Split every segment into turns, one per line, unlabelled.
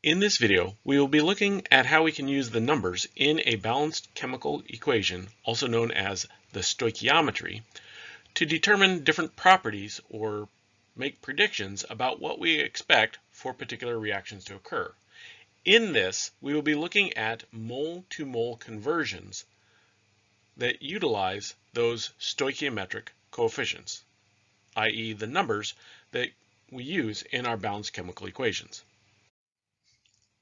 In this video, we will be looking at how we can use the numbers in a balanced chemical equation, also known as the stoichiometry, to determine different properties or make predictions about what we expect for particular reactions to occur. In this, we will be looking at mole-to-mole conversions that utilize those stoichiometric coefficients, i.e. the numbers that we use in our balanced chemical equations.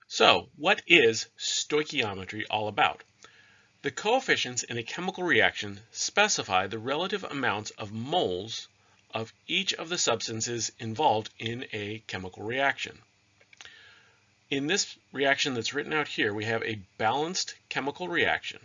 So, what is stoichiometry all about? The coefficients in a chemical reaction specify the relative amounts of moles of each of the substances involved in a chemical reaction. In this reaction that's written out here, we have a balanced chemical reaction.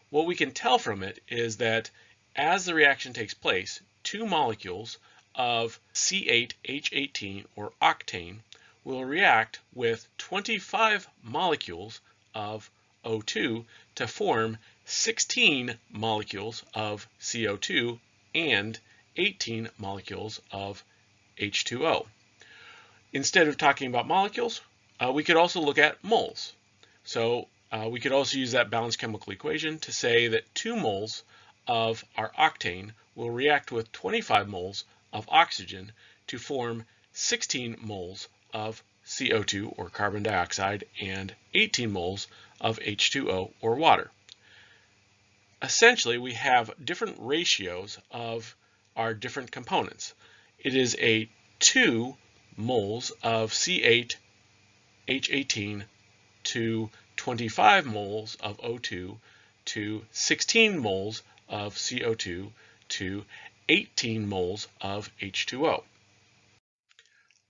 What we can tell from it is that as the reaction takes place, two molecules of C8H18 or octane will react with 25 molecules of O2 to form 16 molecules of CO2 and 18 molecules of H2O. Instead of talking about molecules, we could also look at moles. So we could also use that balanced chemical equation to say that 2 moles of our octane will react with 25 moles of oxygen to form 16 moles of CO2 or carbon dioxide and 18 moles of H2O or water. Essentially, we have different ratios of our different components. It is a 2 moles of C8H18 to 25 moles of O2 to 16 moles of CO2 to 18 moles of H2O.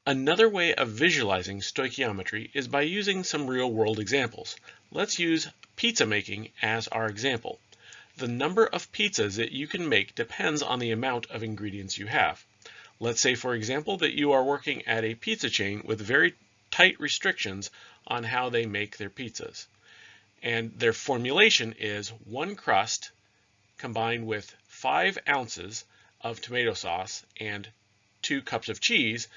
Another way of visualizing stoichiometry is by using some real-world examples. Let's use pizza making as our example. The number of pizzas that you can make depends on the amount of ingredients you have. Let's say, for example, that you are working at a pizza chain with very tight restrictions on how they make their pizzas. And their formulation is 1 crust combined with 5 ounces of tomato sauce and 2 cups of cheese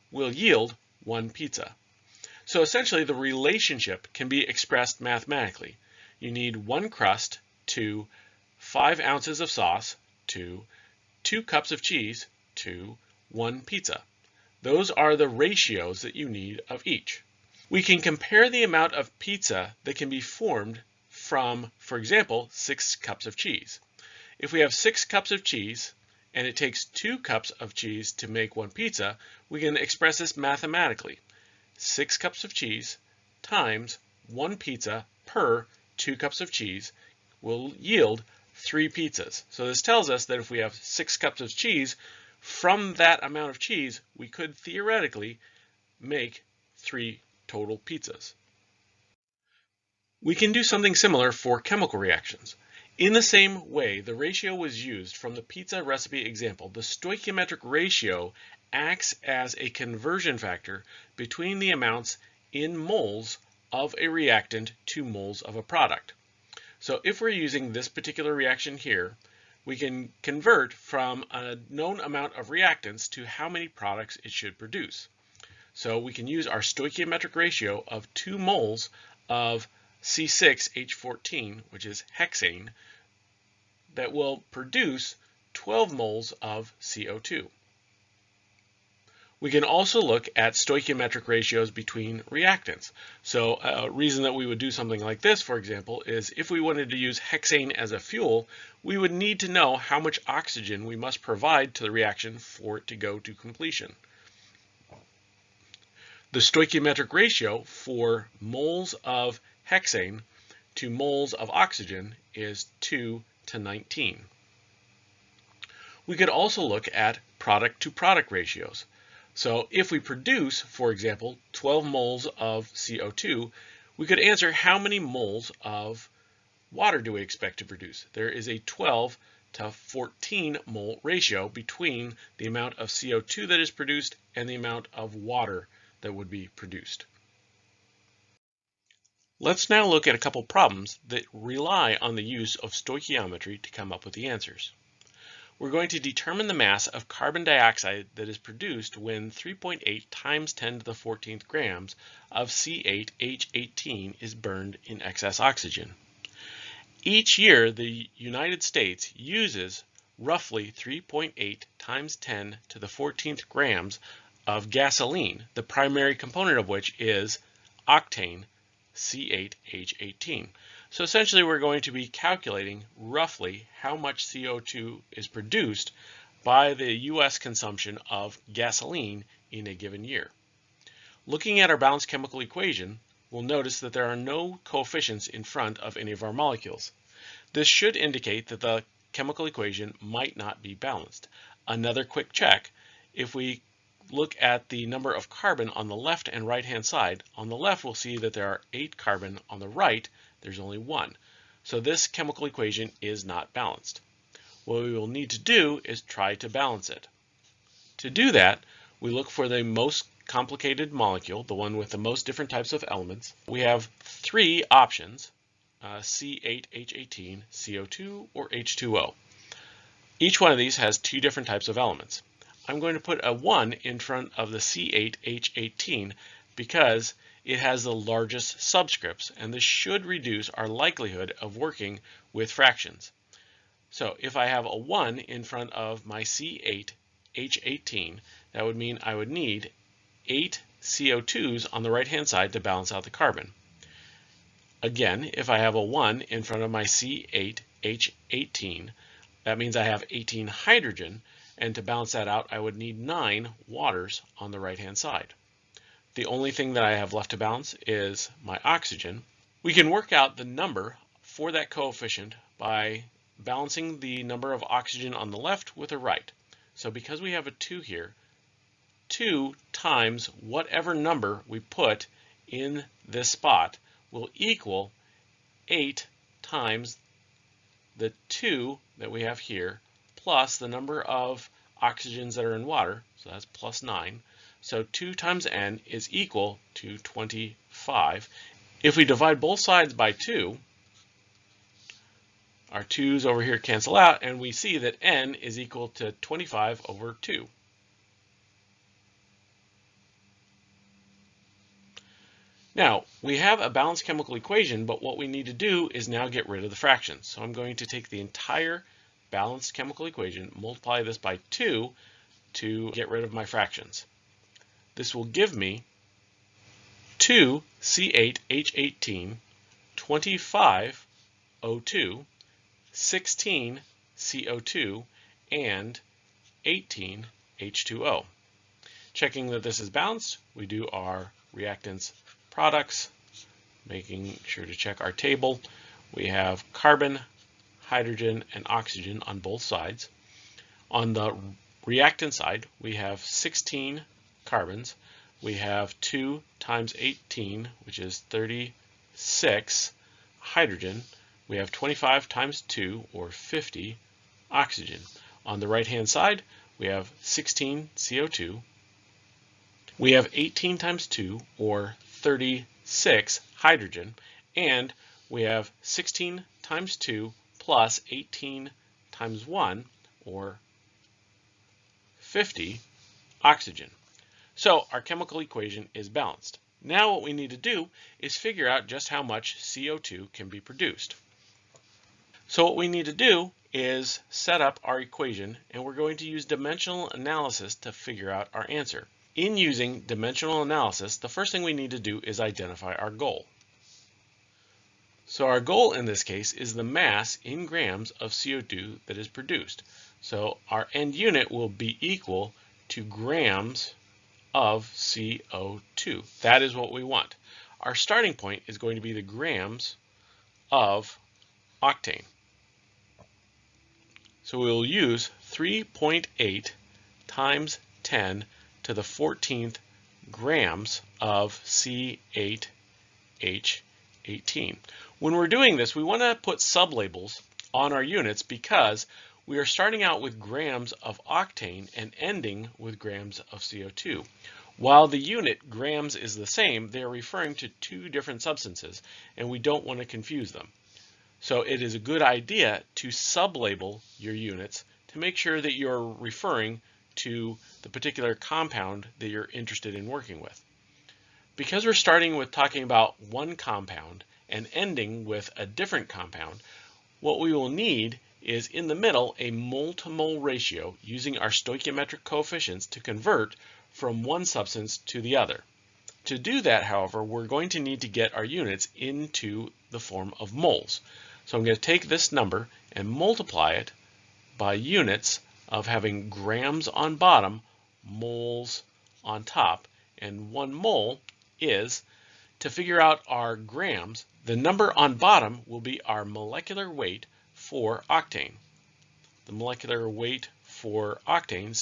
will yield 1 pizza. So essentially the relationship can be expressed mathematically. You need 1 crust to 5 ounces of sauce to 2 cups of cheese to 1 pizza. Those are the ratios that you need of each. We can compare the amount of pizza that can be formed from, for example, 6 cups of cheese. If we have 6 cups of cheese and it takes 2 cups of cheese to make 1 pizza, we can express this mathematically. 6 cups of cheese times 1 pizza per 2 cups of cheese will yield 3 pizzas. So this tells us that if we have 6 cups of cheese, from that amount of cheese, we could theoretically make 3 total pizzas. We can do something similar for chemical reactions. In the same way the ratio was used from the pizza recipe example, the stoichiometric ratio acts as a conversion factor between the amounts in moles of a reactant to moles of a product. So if we're using this particular reaction here, we can convert from a known amount of reactants to how many products it should produce. So we can use our stoichiometric ratio of 2 moles of C6H14, which is hexane, that will produce 12 moles of CO2. We can also look at stoichiometric ratios between reactants. So a reason that we would do something like this, for example, is if we wanted to use hexane as a fuel, we would need to know how much oxygen we must provide to the reaction for it to go to completion. The stoichiometric ratio for moles of hexane to moles of oxygen is 2 to 19. We could also look at product-to-product ratios. So if we produce, for example, 12 moles of CO2, we could answer how many moles of water do we expect to produce. There is a 12 to 14 mole ratio between the amount of CO2 that is produced and the amount of water that would be produced. Let's now look at a couple problems that rely on the use of stoichiometry to come up with the answers. we're going to determine the mass of carbon dioxide that is produced when 3.8 times 10 to the 14th grams of C8H18 is burned in excess oxygen. Each year, the United States uses roughly 3.8 times 10 to the 14th grams of gasoline, the primary component of which is octane C8H18. So essentially we're going to be calculating roughly how much CO2 is produced by the U.S. consumption of gasoline in a given year. Looking at our balanced chemical equation, we'll notice that there are no coefficients in front of any of our molecules. This should indicate that the chemical equation might not be balanced. Another quick check, if we look at the number of carbon on the left and right hand side, on the left we'll see that there are 8 carbon, on the right there's only 1. So this chemical equation is not balanced. What we will need to do is try to balance it. To do that, we look for the most complicated molecule, the one with the most different types of elements. We have 3 options, C8H18, CO2, or H2O. Each one of these has 2 different types of elements. I'm going to put a 1 in front of the C8H18 because it has the largest subscripts, and this should reduce our likelihood of working with fractions. So if I have a 1 in front of my C8H18, that would mean I would need 8 CO2s on the right-hand side to balance out the carbon. Again, if I have a 1 in front of my C8H18, that means I have 18 hydrogen, and to balance that out, I would need 9 waters on the right-hand side. The only thing that I have left to balance is my oxygen. We can work out the number for that coefficient by balancing the number of oxygen on the left with the right. So because we have a 2 here, 2 times whatever number we put in this spot will equal 8 times the 2 that we have here plus the number of oxygens that are in water, so that's plus 9. So 2 times n is equal to 25. If we divide both sides by 2, our 2's over here cancel out, and we see that n is equal to 25 over 2. Now, we have a balanced chemical equation, but what we need to do is now get rid of the fractions. So I'm going to take the entire balanced chemical equation, multiply this by 2 to get rid of my fractions. This will give me 2 C8H18, 25 O2, 16 CO2, and 18 H2O. Checking that this is balanced, we do our reactants products, making sure to check our table. We have carbon, hydrogen, and oxygen on both sides. On the reactant side, we have 16 carbons. We have 2 times 18, which is 36 hydrogen. We have 25 times 2, or 50 oxygen. On the right-hand side, we have 16 CO2. We have 18 times 2, or 36 hydrogen, and we have 16 times 2 plus 18 times 1, or 50 oxygen. So our chemical equation is balanced. Now what we need to do is figure out just how much CO2 can be produced. So what we need to do is set up our equation, and we're going to use dimensional analysis to figure out our answer. In using dimensional analysis, the first thing we need to do is identify our goal. So our goal in this case is the mass in grams of CO2 that is produced. So our end unit will be equal to grams of CO2. That is what we want. Our starting point is going to be the grams of octane. So we'll use 3.8 times 10 to the 14th grams of C8H18. When we're doing this, we want to put sublabels on our units because we are starting out with grams of octane and ending with grams of CO2. While the unit grams is the same, they are referring to 2 different substances, and we don't want to confuse them. So it is a good idea to sublabel your units to make sure that you're referring to the particular compound that you're interested in working with. Because we're starting with talking about one compound and ending with a different compound, what we will need is in the middle a mole-to-mole ratio using our stoichiometric coefficients to convert from one substance to the other. To do that, however, we're going to need to get our units into the form of moles. So I'm going to take this number and multiply it by units of having grams on bottom, moles on top, and 1 mole is, to figure out our grams, the number on bottom will be our molecular weight for octane. The molecular weight for octane,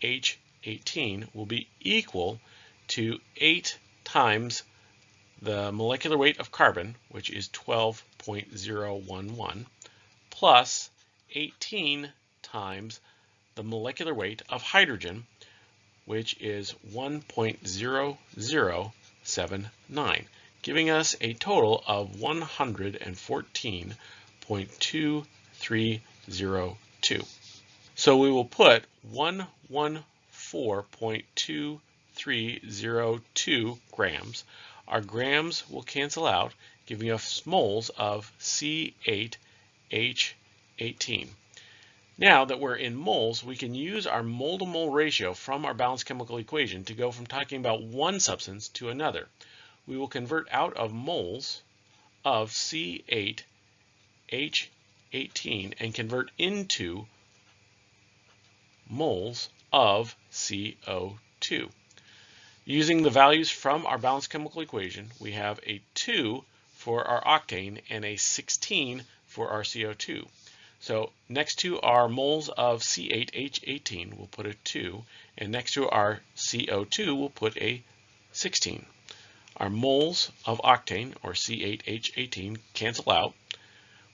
C8H18, will be equal to 8 times the molecular weight of carbon, which is 12.011, plus 18 times the molecular weight of hydrogen, which is 1.0079, giving us a total of 114.2302. So we will put 114.2302 grams. Our grams will cancel out, giving us moles of C8H18. Now that we're in moles, we can use our mole-to-mole ratio from our balanced chemical equation to go from talking about one substance to another. We will convert out of moles of C8H18 and convert into moles of CO2. Using the values from our balanced chemical equation, we have a 2 for our octane and a 16 for our CO2. So next to our moles of C8H18, we'll put a 2, and next to our CO2, we'll put a 16. Our moles of octane, or C8H18, cancel out.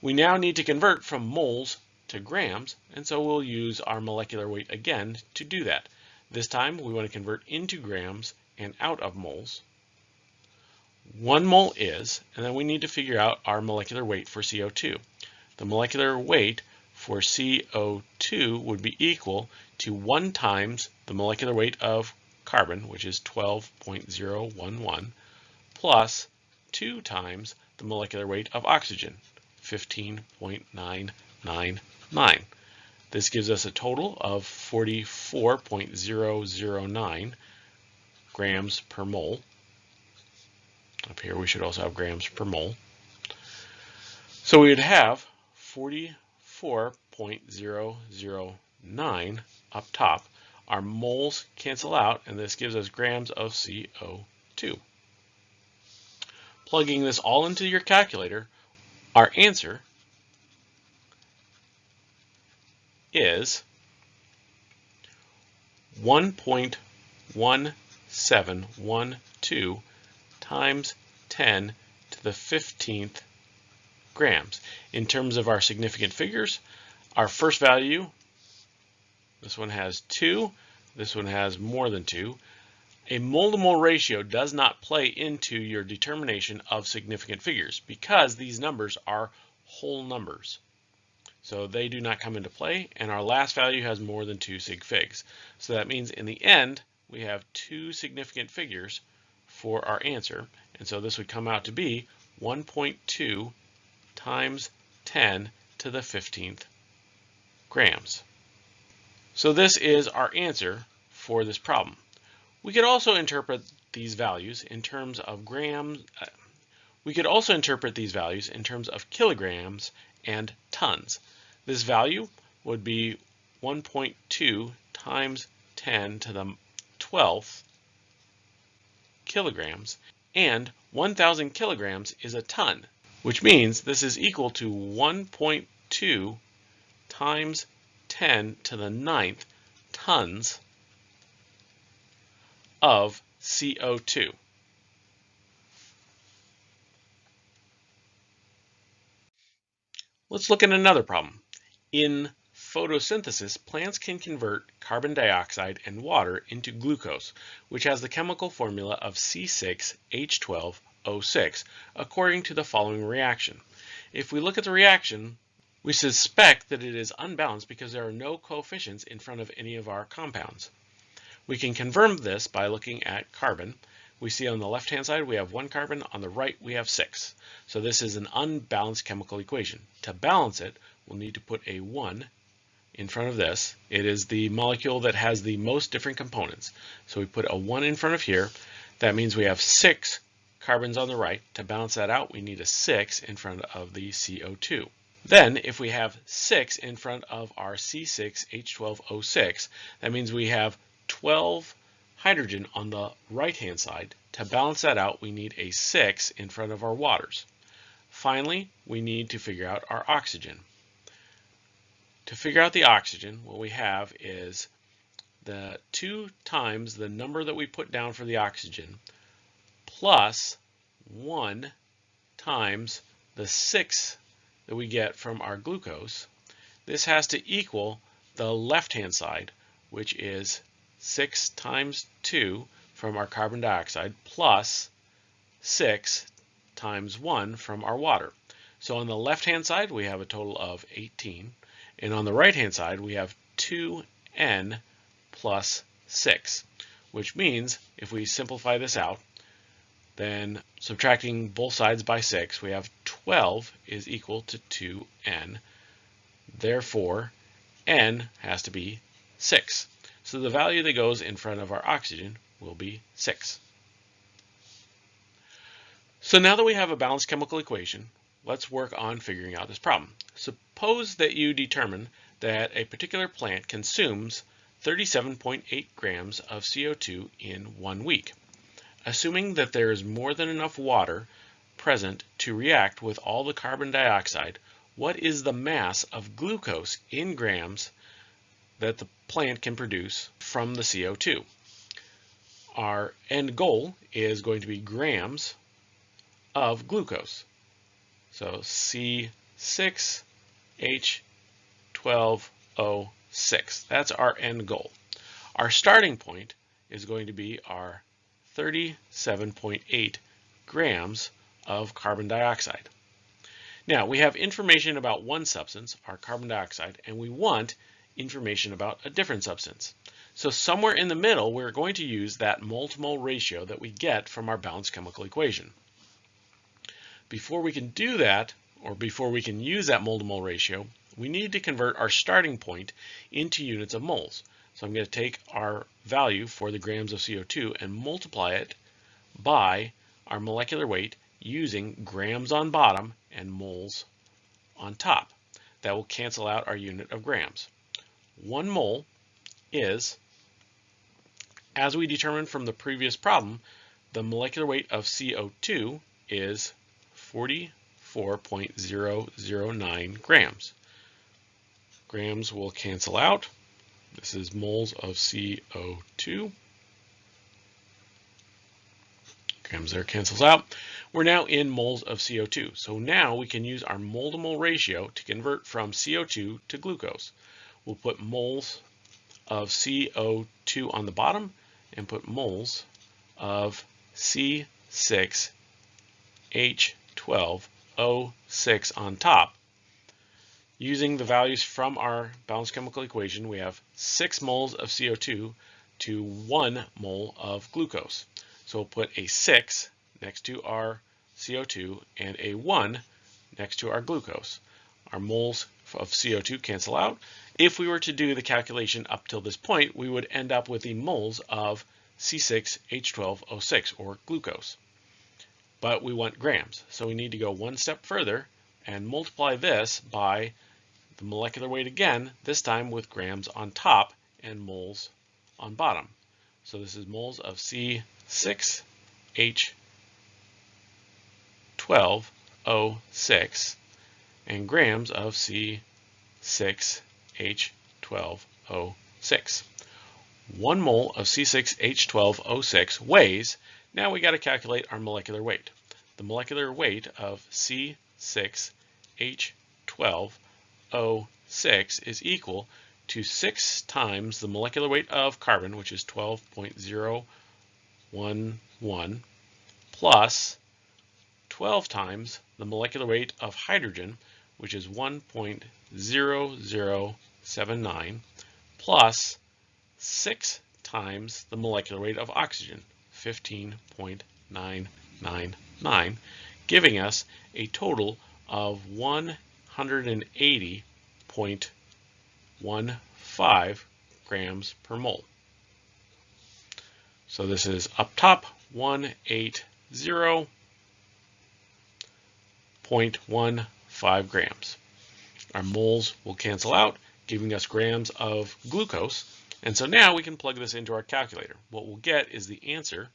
We now need to convert from moles to grams, and so we'll use our molecular weight again to do that. This time, we want to convert into grams and out of moles. 1 mole is, and then we need to figure out our molecular weight for CO2. The molecular weight for CO2 would be equal to 1 times the molecular weight of carbon, which is 12.011, plus 2 times the molecular weight of oxygen, 15.999. This gives us a total of 44.009 grams per mole. Up here we should also have grams per mole. So we would have 44.009 up top. Our moles cancel out, and this gives us grams of CO2. Plugging this all into your calculator, our answer is 1.1712 times 10 to the 15th grams. In terms of our significant figures, our first value, this one has 2, this one has more than 2. A mole-to-mole ratio does not play into your determination of significant figures because these numbers are whole numbers. So they do not come into play, and our last value has more than 2 sig figs. So that means in the end, we have 2 significant figures for our answer, and so this would come out to be 1.2 times 10 to the 15th grams. So this is our answer for this problem. We could also interpret these values in terms of grams. We could also interpret these values in terms of kilograms and tons. This value would be 1.2 times 10 to the 12th kilograms, and 1,000 kilograms is a ton, which means this is equal to 1.2 times 10 to the 9th tons of CO2. Let's look at another problem. In photosynthesis, plants can convert carbon dioxide and water into glucose, which has the chemical formula of C6H12O6, according to the following reaction. If we look at the reaction, We suspect that it is unbalanced because there are no coefficients in front of any of our compounds. We can confirm this by looking at carbon. We see on the left-hand side we have 1 carbon, on the right we have 6. So this is an unbalanced chemical equation. To balance it, we'll need to put a 1 in front of this. It is the molecule that has the most different components. So we put a 1 in front of here. That means we have 6 carbons on the right. To balance that out, we need a 6 in front of the CO2. Then, if we have 6 in front of our C6H12O6, that means we have 12 hydrogen on the right-hand side. To balance that out, we need a 6 in front of our waters. Finally, we need to figure out our oxygen. To figure out the oxygen, what we have is the 2 times the number that we put down for the oxygen plus 1 times the 6 that we get from our glucose. This has to equal the left-hand side, which is 6 times 2 from our carbon dioxide plus 6 times 1 from our water. So on the left-hand side, we have a total of 18. And on the right-hand side, we have 2n plus 6, which means if we simplify this out, then subtracting both sides by 6, we have 12 is equal to 2n. Therefore, n has to be 6. So the value that goes in front of our oxygen will be 6. So now that we have a balanced chemical equation, let's work on figuring out this problem. Suppose that you determine that a particular plant consumes 37.8 grams of CO2 in 1 week. Assuming that there is more than enough water present to react with all the carbon dioxide, what is the mass of glucose in grams that the plant can produce from the CO2? Our end goal is going to be grams of glucose. So C6H12O6. That's our end goal. Our starting point is going to be our 37.8 grams of carbon dioxide. Now, we have information about one substance, our carbon dioxide, and we want information about a different substance. So somewhere in the middle, we're going to use that mole-to-mole ratio that we get from our balanced chemical equation. Before we can do that, or before we can use that mole-to-mole ratio, we need to convert our starting point into units of moles. So I'm going to take our value for the grams of CO2 and multiply it by our molecular weight using grams on bottom and moles on top. That will cancel out our unit of grams. 1 mole is, as we determined from the previous problem, the molecular weight of CO2 is 44.009 grams. Grams will cancel out. This is moles of CO2. Grams there cancels out. We're now in moles of CO2. So now we can use our mole-to-mole ratio to convert from CO2 to glucose. We'll put moles of CO2 on the bottom and put moles of C6H12O6 on top. Using the values from our balanced chemical equation, we have 6 moles of CO2 to 1 mole of glucose. So we'll put a 6 next to our CO2 and a 1 next to our glucose. Our moles of CO2 cancel out. If we were to do the calculation up till this point, we would end up with the moles of C6H12O6, or glucose. But we want grams, so we need to go one step further and multiply this by the molecular weight again, this time with grams on top and moles on bottom. So this is moles of C6H12O6 and grams of C6H12O6. 1 mole of C6H12O6 weighs, now we got to calculate our molecular weight. The molecular weight of C6H12O6 is equal to 6 times the molecular weight of carbon, which is 12.011, plus 12 times the molecular weight of hydrogen, which is 1.0079, plus 6 times the molecular weight of oxygen, 15.999, giving us a total of 180.15 grams per mole. So this is up top 180.15 grams. Our moles will cancel out, giving us grams of glucose. And so now we can plug this into our calculator. What we'll get is the answer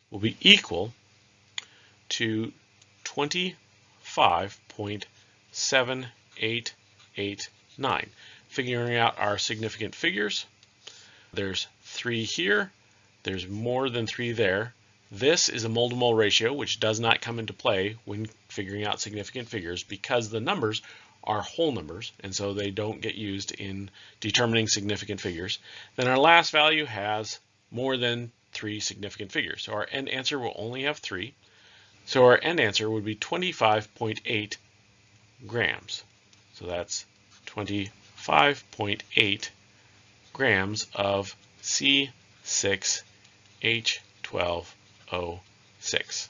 will be equal to 25.789. Figuring out our significant figures, there's 3 here, there's more than 3 there. This is a mole-to-mole ratio, which does not come into play when figuring out significant figures because the numbers are whole numbers, and so they don't get used in determining significant figures. Then our last value has more than 3 significant figures. So our end answer will only have 3. So our end answer would be 25.8 grams. So that's 25.8 grams of C6H12O6.